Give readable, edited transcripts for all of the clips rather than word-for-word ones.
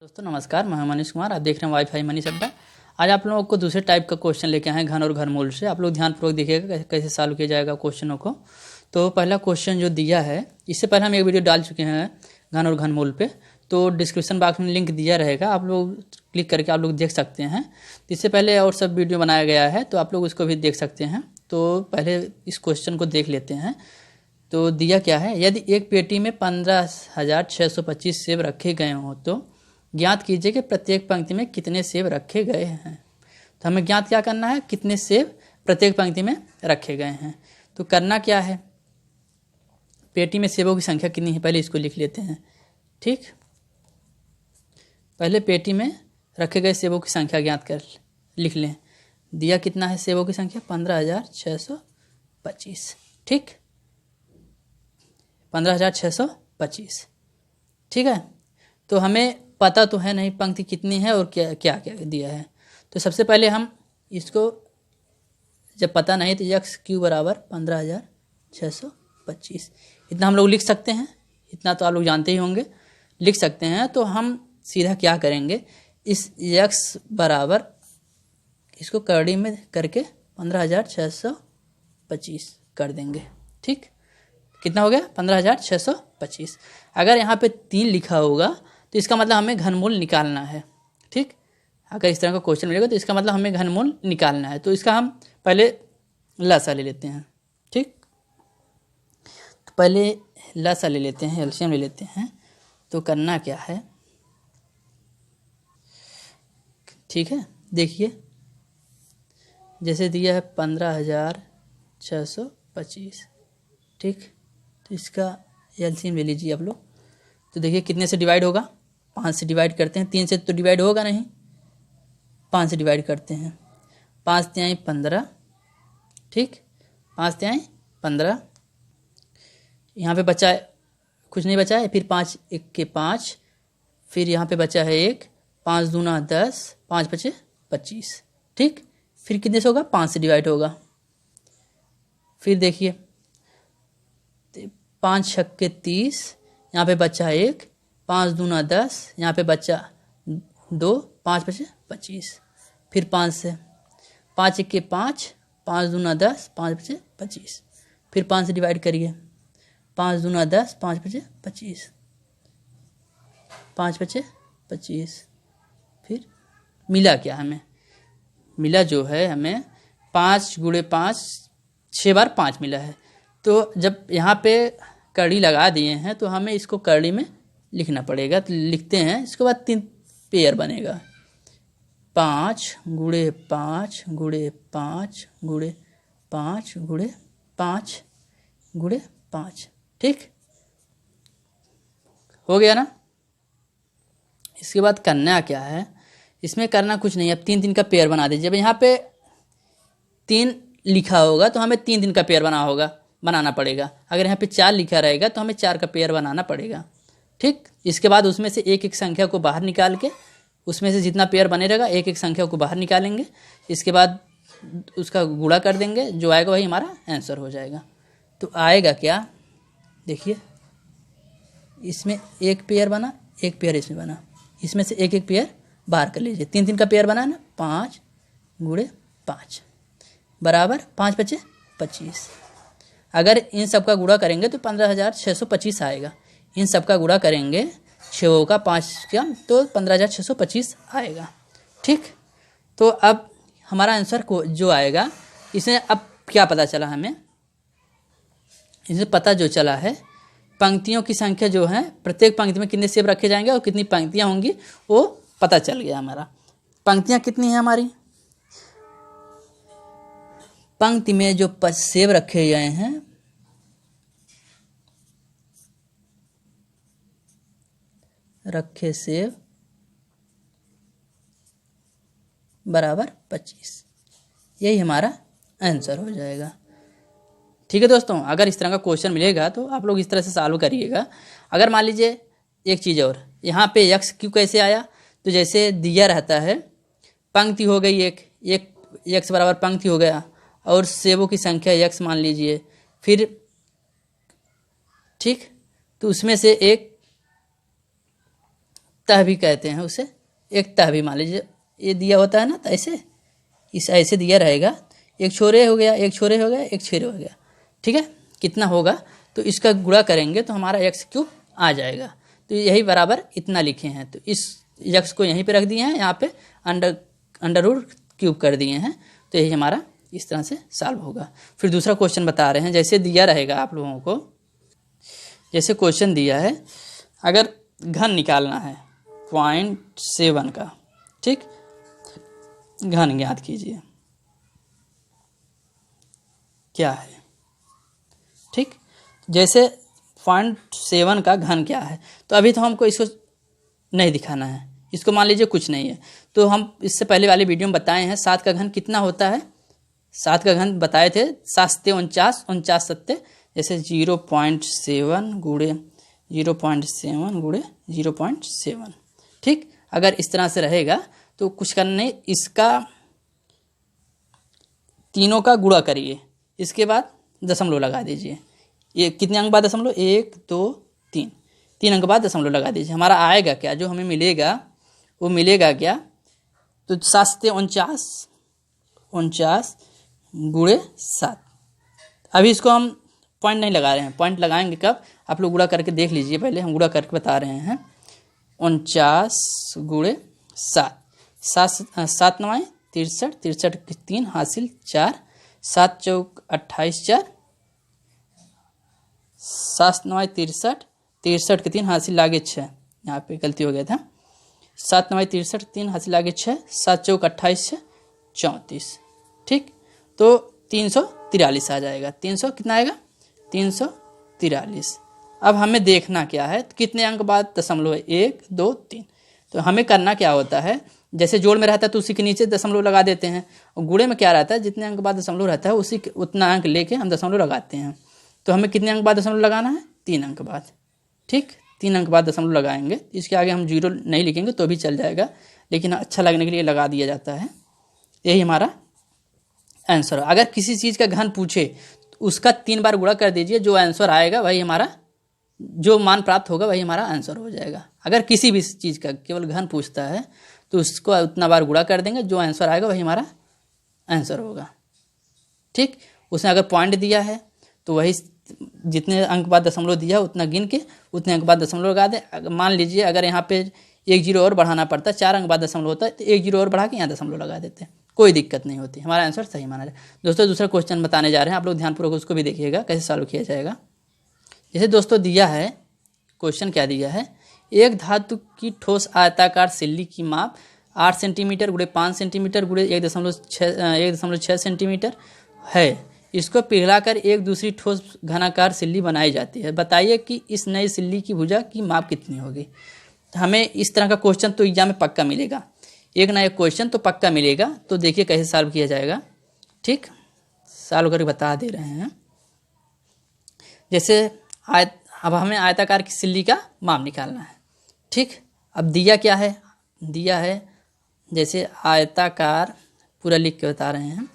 दोस्तों नमस्कार, मैं मनीष कुमार। आप देख रहे हैं वाईफाई मनीष अड्डा। आज आप लोगों को दूसरे टाइप का क्वेश्चन लेके आए हैं घन और घनमूल से। आप लोग ध्यानपूर्वक देखिएगा कैसे सॉल्व किया जाएगा क्वेश्चनों को। तो पहला क्वेश्चन जो दिया है, इससे पहले हम एक वीडियो डाल चुके हैं घन और घनमूल पे, तो डिस्क्रिप्शन बॉक्स में लिंक दिया रहेगा, आप लोग क्लिक करके आप लोग देख सकते हैं। तो इससे पहले और सब वीडियो बनाया गया है, तो आप लोग उसको भी देख सकते हैं। तो पहले इस क्वेश्चन को देख लेते हैं। तो दिया क्या है, यदि एक पेटी में 15,625 सेब रखे गए हों तो ज्ञात कीजिए कि प्रत्येक पंक्ति में कितने सेब रखे गए हैं। तो हमें ज्ञात क्या करना है, कितने सेब प्रत्येक पंक्ति में रखे गए हैं। तो करना क्या है, पेटी में सेबों की संख्या कितनी है पहले इसको लिख लेते हैं। ठीक, पहले पेटी में रखे गए सेबों की संख्या ज्ञात कर लिख लें। दिया कितना है सेबों की संख्या, 15,625। ठीक, 15,625। ठीक है, तो हमें पता तो है नहीं पंक्ति कितनी है और क्या क्या क्या दिया है। तो सबसे पहले हम इसको, जब पता नहीं तो यक्स क्यू बराबर 15,625 इतना हम लोग लिख सकते हैं। इतना तो आप लोग जानते ही होंगे, लिख सकते हैं। तो हम सीधा क्या करेंगे, इस यक्स बराबर इसको करड़ी में करके 15,625 कर देंगे। ठीक, कितना हो गया, 15,625। अगर यहाँ पे 3 लिखा होगा तो इसका मतलब हमें घनमूल निकालना है। ठीक, अगर इस तरह का क्वेश्चन मिलेगा तो इसका मतलब हमें घनमूल निकालना है। तो इसका हम पहले लसा ले लेते हैं। ठीक, तो पहले लसा ले लेते हैं, एलसीएम ले लेते हैं। तो करना क्या है, ठीक है, देखिए जैसे दिया है 15,625। ठीक, तो इसका एलसीएम ले लीजिए आप लोग। तो देखिए कितने से डिवाइड होगा, 5 से डिवाइड करते हैं। 3 से तो डिवाइड होगा नहीं, 5 से डिवाइड करते हैं। 5 तिहाई 15। ठीक, 5 तिहाई 15। यहाँ पे बचा है, कुछ नहीं बचा है। फिर 5 1 के 5, फिर यहाँ पे बचा है 1, 5 दूना 10, 5 बचे 25। ठीक, फिर कितने से होगा, 5 से डिवाइड होगा। फिर देखिए 5 छक्के 30, यहाँ पे बचा 1, 5 दूना 10, यहाँ पे बचा 2, 5 बचे 25। फिर 5 से 5 1 के 5, 5 दूना 10, 5 बचे 25। फिर 5 से डिवाइड करिए, 5 दूना 10, 5 बचे 25, 5 बचे 25। फिर मिला क्या हमें, मिला जो है हमें 5 गुणे 5, 6 बार 5 मिला है। तो जब यहाँ पे कड़ी लगा दिए हैं तो हमें इसको कड़ी में लिखना पड़ेगा। तो लिखते हैं, इसके बाद 3 पेयर बनेगा, 5 गुणे 5 गुणे 5 गुणे 5 गुणे 5 गुणे 5। ठीक, हो गया ना। इसके बाद करना क्या है, इसमें करना कुछ नहीं है, अब 3 3 का पेयर बना दीजिए। जब यहाँ पे 3 लिखा होगा तो हमें 3 3 का पेयर बनाना पड़ेगा। अगर यहाँ पे 4 लिखा रहेगा तो हमें 4 का पेयर बनाना पड़ेगा। ठीक, इसके बाद उसमें से एक एक संख्या को बाहर निकाल के, उसमें से जितना पेयर बने रहेगा एक एक संख्या को बाहर निकालेंगे। इसके बाद उसका गुणा कर देंगे, जो आएगा वही हमारा आंसर हो जाएगा। तो आएगा क्या, देखिए इसमें एक पेयर बना, एक पेयर इसमें बना, इसमें से एक एक पेयर बाहर कर लीजिए। 3 3 का पेयर बना ना, 5 गुणे 5 बराबर 5 बचे 25। अगर इन सब का गुणा करेंगे तो 15,625 आएगा। इन सब का गुणा करेंगे 6 का 5 का तो 15,625 आएगा। ठीक, तो अब हमारा आंसर को जो आएगा, इसमें अब क्या पता चला हमें, इसमें पता जो चला है पंक्तियों की संख्या जो है, प्रत्येक पंक्ति में कितने सेब रखे जाएंगे और कितनी पंक्तियाँ होंगी वो पता चल गया हमारा। पंक्तियाँ कितनी हैं हमारी, पंक्ति में जो सेब रखे गए हैं, रखे सेब बराबर 25, यही हमारा आंसर हो जाएगा। ठीक है दोस्तों, अगर इस तरह का क्वेश्चन मिलेगा तो आप लोग इस तरह से सॉल्व करिएगा। अगर मान लीजिए एक चीज़ और, यहाँ पे यक्स क्यू कैसे आया, तो जैसे दिया रहता है पंक्ति हो गई एक यक्स बराबर पंक्ति हो गया और सेबों की संख्या यक्स मान लीजिए। फिर ठीक, तो उसमें से एक तह भी कहते हैं उसे, एक तह भी मान लीजिए ये दिया होता है ना, तो ऐसे इस ऐसे दिया रहेगा, एक छोरे हो गया, एक छोरे हो गया, एक छेरे हो गया, ठीक है। कितना होगा तो इसका गुणा करेंगे तो हमारा एक्स क्यूब आ जाएगा। तो यही बराबर इतना लिखे हैं, तो इस एक्स को यहीं पे रख दिए हैं, यहाँ पे अंडर रूट क्यूब कर दिए हैं, तो यही हमारा इस तरह से सॉल्व होगा। फिर दूसरा क्वेश्चन बता रहे हैं, जैसे दिया रहेगा आप लोगों को, जैसे क्वेश्चन दिया है अगर घन निकालना है 0.7 का, ठीक, घन ज्ञात कीजिए क्या है, ठीक। जैसे 0.7 का घन क्या है, तो अभी तो हमको इसको नहीं दिखाना है, इसको मान लीजिए कुछ नहीं है, तो हम इससे पहले वाले वीडियो में बताए हैं 7 का घन कितना होता है, 7 का घन बताए थे 7 सत्ते 49, 49 सत्ते, जैसे 0.7 गुणे 0.7 गुणे 0.7, ठीक। अगर इस तरह से रहेगा तो कुछ करना नहीं, इसका तीनों का गुणा करिए, इसके बाद दशमलव लगा दीजिए। ये कितने अंक बाद दशमलव, 1 2 3, 3 अंक बाद दशमलव लगा दीजिए। हमारा आएगा क्या, जो हमें मिलेगा वो मिलेगा क्या, तो 7 सत्ते 49, 49 गुणे 7। अभी इसको हम पॉइंट नहीं लगा रहे हैं, पॉइंट लगाएंगे कब, आप लोग गुणा करके देख लीजिए, पहले हम गुणा करके बता रहे हैं। 49 गुणे 7, 7 9 63, 63 के 3 हासिल 4, 7 चौक 28 4, 7 9 63, 63 के 3 हासिल लागे 6, यहाँ पे गलती हो गया था, 7 9 63 3 हासिल लागे 6, 7 चौक 28 6 34, ठीक। तो 343 आ जाएगा, 300 कितना आएगा 343। अब हमें देखना क्या है, कितने अंक बाद दशमलव है, 1 2 3। तो हमें करना क्या होता है, जैसे जोड़ में रहता है तो उसी के नीचे दशमलव लगा देते हैं, और गुणे में क्या रहता है, जितने अंक बाद दशमलव रहता है उसी उतना अंक लेके हम दशमलव लगाते हैं। तो हमें कितने अंक बाद दशमलव लगाना है, 3 अंक बाद, ठीक, 3 अंक बाद दशमलव लगाएंगे। इसके आगे हम 0 नहीं लिखेंगे तो भी चल जाएगा, लेकिन अच्छा लगने के लिए लगा दिया जाता है। यही हमारा आंसर है। अगर किसी चीज़ का घन पूछे तो उसका 3 बार गुणा कर दीजिए, जो आंसर आएगा वही हमारा, जो मान प्राप्त होगा वही हमारा आंसर हो जाएगा। अगर किसी भी चीज़ का केवल घन पूछता है तो उसको उतना बार गुणा कर देंगे, जो आंसर आएगा वही हमारा आंसर होगा, ठीक। उसने अगर पॉइंट दिया है तो वही जितने अंक बाद दशमलव दिया उतना गिन के उतने अंक बाद दशमलव लगा दें। मान लीजिए अगर यहाँ पे 1 0 और बढ़ाना पड़ता, 4 अंक बाद दशमलव होता है तो 1 0 और बढ़ा के यहाँ दशमलव लगा देते हैं, कोई दिक्कत नहीं होती, हमारा आंसर सही माना जाए। दोस्तों दूसरा क्वेश्चन बताने जा रहे हैं, आप लोग ध्यानपूर्वक उसको भी देखिएगा कैसे सॉल्व किया जाएगा। जैसे दोस्तों दिया है, क्वेश्चन क्या दिया है, एक धातु की ठोस आयताकार सिल्ली की माप 8 सेंटीमीटर गुणे 5 सेंटीमीटर गुणे 1.6 सेंटीमीटर है, इसको पिघलाकर एक दूसरी ठोस घनाकार सिल्ली बनाई जाती है, बताइए कि इस नई सिल्ली की भुजा की माप कितनी होगी। तो हमें इस तरह का क्वेश्चन तो एग्जाम में पक्का मिलेगा, एक ना एक क्वेश्चन तो पक्का मिलेगा। तो देखिए कैसे सॉल्व किया जाएगा, ठीक, सॉल्व करके बता दे रहे हैं। जैसे अब हमें आयताकार की सिल्ली का माप निकालना है, ठीक। अब दिया क्या है, दिया है जैसे आयताकार, पूरा लिख के बता रहे हैं,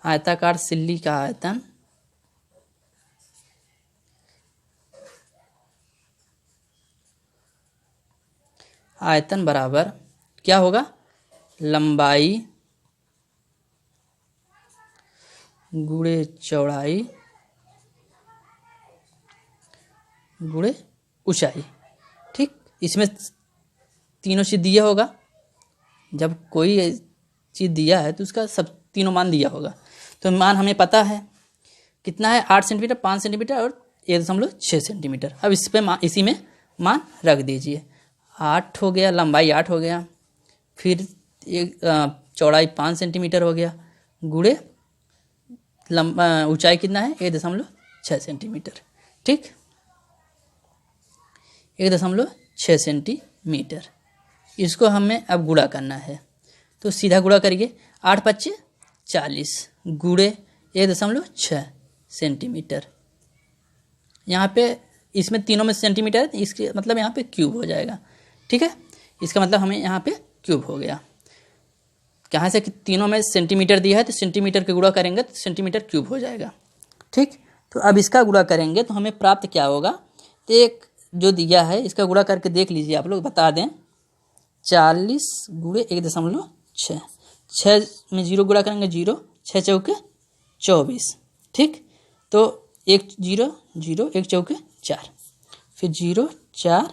आयताकार सिल्ली का आयतन बराबर क्या होगा, लंबाई गुणे चौड़ाई गुणे ऊंचाई, ठीक। इसमें तीनों चीज़ दिया होगा, जब कोई चीज़ दिया है तो उसका सब तीनों मान दिया होगा। तो मान हमें पता है कितना है, 8 सेंटीमीटर, 5 सेंटीमीटर और 1.6 सेंटीमीटर। अब इस पे इसी में मान रख दीजिए, 8 हो गया, लंबाई 8 हो गया, फिर एक चौड़ाई 5 सेंटीमीटर हो गया, गुणे ऊंचाई कितना है 1.6 सेंटीमीटर, ठीक, 1.6 सेंटीमीटर। इसको हमें अब गुणा करना है, तो सीधा गुणा करिए, 8 5 40 गुणे 1.6 सेंटीमीटर। यहाँ पे इसमें तीनों में सेंटीमीटर है, इसके मतलब यहाँ पे क्यूब हो जाएगा, ठीक है। इसका मतलब हमें यहाँ पे क्यूब हो गया, कहाँ से कि तीनों में सेंटीमीटर दिया है तो सेंटीमीटर के गुणा करेंगे तो सेंटीमीटर क्यूब हो जाएगा, ठीक। तो अब इसका गुणा करेंगे तो हमें प्राप्त क्या होगा, तो एक जो दिया है इसका गुणा करके देख लीजिए, आप लोग बता दें। 40 गुणे 1.6, 6 में 0 गुणा करेंगे 0, 6 चौके 24, ठीक। तो 1 0 0, 1 चौके 4, फिर 0 4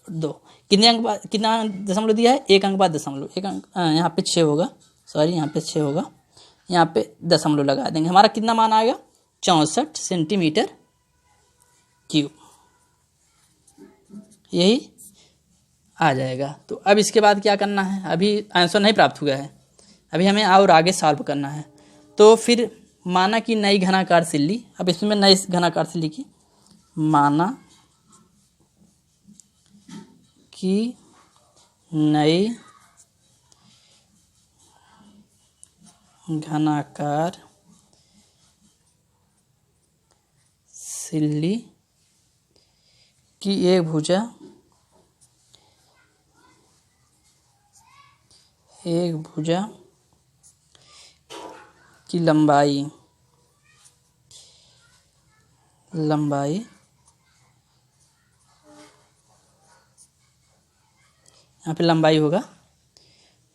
2, कितने अंक बाद कितना दशमलव दिया है, 1 अंक बाद दशमलव, 1 अंक यहाँ पे 6 होगा, सॉरी यहाँ पे 6 होगा, यहाँ पे दशमलव लगा देंगे। हमारा कितना मान आएगा, 64 सेंटीमीटर क्यूब, यही आ जाएगा। तो अब इसके बाद क्या करना है, अभी आंसर नहीं प्राप्त हुआ है, अभी हमें और आगे सॉल्व करना है। तो फिर माना कि नई घनाकार सिल्ली, अब इसमें नई घनाकार सिल्ली की, माना कि नई घनाकार सिल्ली की एक भुजा की लंबाई यहाँ पे लंबाई होगा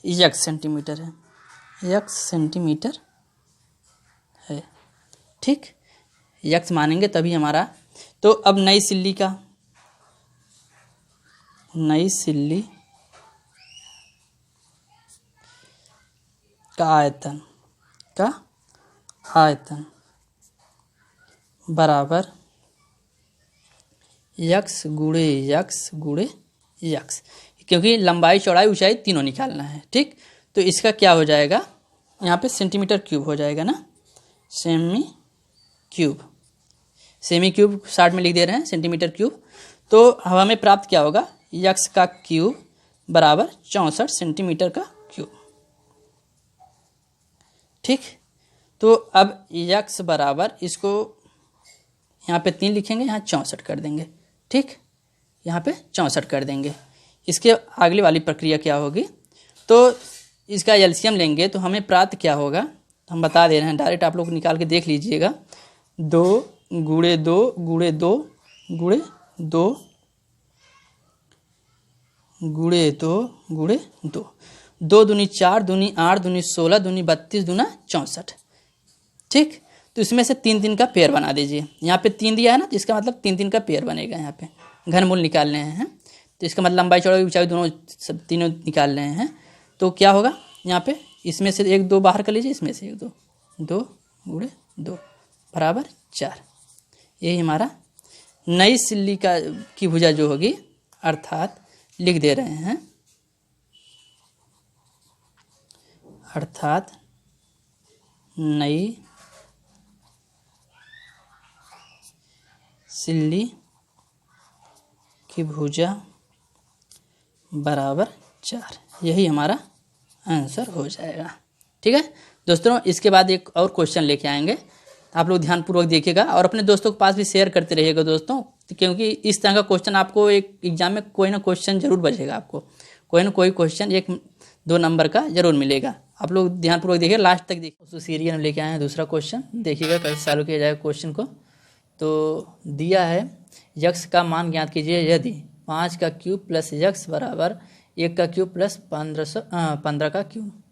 x सेंटीमीटर है, x सेंटीमीटर है, ठीक। x मानेंगे तभी हमारा। तो अब नई सिल्ली का आयतन बराबर x गुणे x, क्योंकि लंबाई चौड़ाई ऊंचाई तीनों निकालना है, ठीक। तो इसका क्या हो जाएगा, यहाँ पे सेंटीमीटर क्यूब हो जाएगा ना, सेमी क्यूब 60 में लिख दे रहे हैं सेंटीमीटर क्यूब। तो हमें प्राप्त क्या होगा, x का क्यूब बराबर 64 सेंटीमीटर का क्यूब, ठीक। तो अब x बराबर, इसको यहाँ पे 3 लिखेंगे, यहाँ 64 कर देंगे, ठीक, यहाँ पे 64 कर देंगे। इसके अगली वाली प्रक्रिया क्या होगी, तो इसका एलसीएम लेंगे तो हमें प्राप्त क्या होगा, हम बता दे रहे हैं, डायरेक्ट आप लोग निकाल के देख लीजिएगा। 2 गुणे 2 गुणे 2 गुणे 2 गुणे 2 गुणे 2, 2 दूनी 4, दूनी 8, दूनी 16, दूनी 32, दूना 64, ठीक। तो इसमें से 3 3 का पेयर बना दीजिए, यहाँ पे 3 दिया है ना, तो इसका मतलब 3 3 का पेयर बनेगा। यहाँ पे घनमूल निकालने हैं, तो इसका मतलब लंबाई चौड़ाई ऊंचाई दोनों सब तीनों निकाल रहे हैं। तो क्या होगा, यहाँ पे इसमें से 1 2 बाहर कर लीजिए, इसमें से 1 2, 2 गुणे 2 बराबर 4, यही हमारा नई सिल्ली की भुजा जो होगी, अर्थात लिख दे रहे हैं, अर्थात नई सिल्ली की भुजा बराबर 4, यही हमारा आंसर हो जाएगा, ठीक है दोस्तों। इसके बाद एक और क्वेश्चन लेके आएंगे, आप लोग ध्यानपूर्वक देखिएगा और अपने दोस्तों के पास भी शेयर करते रहिएगा दोस्तों, क्योंकि इस तरह का क्वेश्चन आपको एक एग्जाम में कोई ना क्वेश्चन जरूर बचेगा, आपको कोई ना कोई क्वेश्चन 1-2 नंबर का जरूर मिलेगा। आप लोग ध्यानपूर्वक देखिए, लास्ट तक देखिए। तो सीरियल में लेके आए हैं दूसरा क्वेश्चन, देखिएगा कैसे सॉल्व किया जाएगा क्वेश्चन को। तो दिया है, यक्स का मान ज्ञात कीजिए यदि 5 का क्यूब प्लस यक्स बराबर 1 का क्यूब प्लस 15 का क्यूब।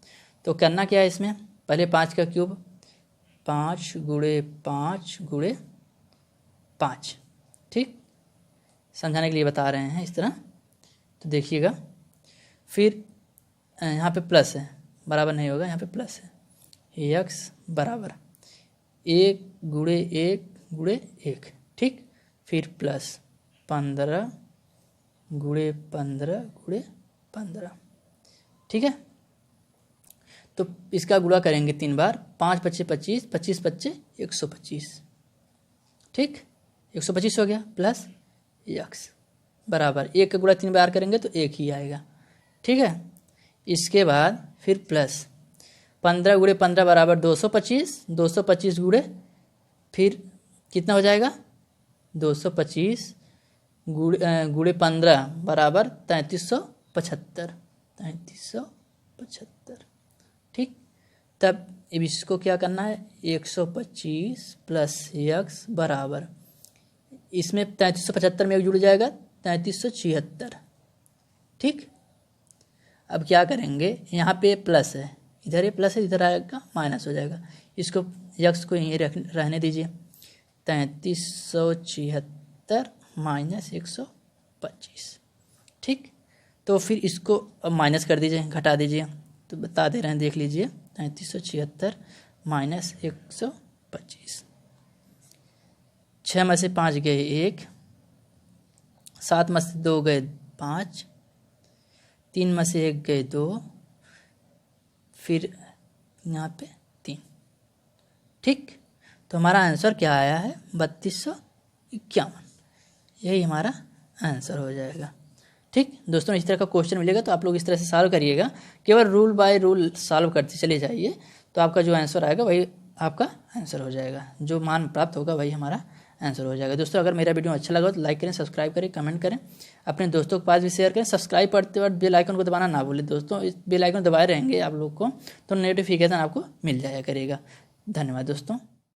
तो करना क्या है इसमें, पहले 5 का क्यूब, 5 गुणे 5 गुणे 5, ठीक, समझाने के लिए बता रहे हैं इस तरह। तो देखिएगा, फिर यहाँ पे प्लस है, बराबर नहीं होगा, यहाँ पे प्लस है, यक्स बराबर 1 गुणे 1 गुणे 1, ठीक, फिर प्लस 15 गुणे 15 गुणे 15, ठीक है। तो इसका गुणा करेंगे 3 बार, 5 × 5 = 25, 25 × 5 = 125, ठीक, 125 हो गया, प्लस यक्स बराबर 1 का गुणा 3 बार करेंगे तो 1 ही आएगा, ठीक है। इसके बाद फिर प्लस 15 गुणे 15 बराबर 225, 225 गुणे फिर कितना हो जाएगा, 225 गुणे 15 बराबर 3375, 3375, ठीक। तब अब इसको क्या करना है, 125 प्लस यक्स बराबर, इसमें 3375 में एक जुड़ जाएगा 3376, ठीक। अब क्या करेंगे, यहाँ पे प्लस है, इधर ये प्लस है, इधर आएगा माइनस हो जाएगा। इसको यक्स को यहीं रहने दीजिए। 3376 माइनस 125, ठीक। तो फिर इसको अब माइनस कर दीजिए, घटा दीजिए। तो बता दे रहे हैं, देख लीजिए। 3376 माइनस 125, 6 में से 5 गए 1, 7 में से 2 गए 5, 3 में से 1 गए 2, फिर यहाँ पे 3, ठीक। तो हमारा आंसर क्या आया है, 3251। यही हमारा आंसर हो जाएगा, ठीक। दोस्तों इस तरह का क्वेश्चन मिलेगा तो आप लोग इस तरह से सॉल्व करिएगा, केवल रूल बाय रूल सॉल्व करते चले जाइए, तो आपका जो आंसर आएगा वही आपका आंसर हो जाएगा, जो मान प्राप्त होगा वही हमारा आंसर हो जाएगा। दोस्तों अगर मेरा वीडियो अच्छा लगा तो लाइक करें, सब्सक्राइब करें, कमेंट करें, अपने दोस्तों के पास भी शेयर करें। सब्सक्राइब करते वक्त बेल आइकन को दबाना ना भूलें दोस्तों, इस बेल आइकन दबाए रहेंगे आप लोग को तो नोटिफिकेशन आपको मिल जाया करेगा। धन्यवाद दोस्तों।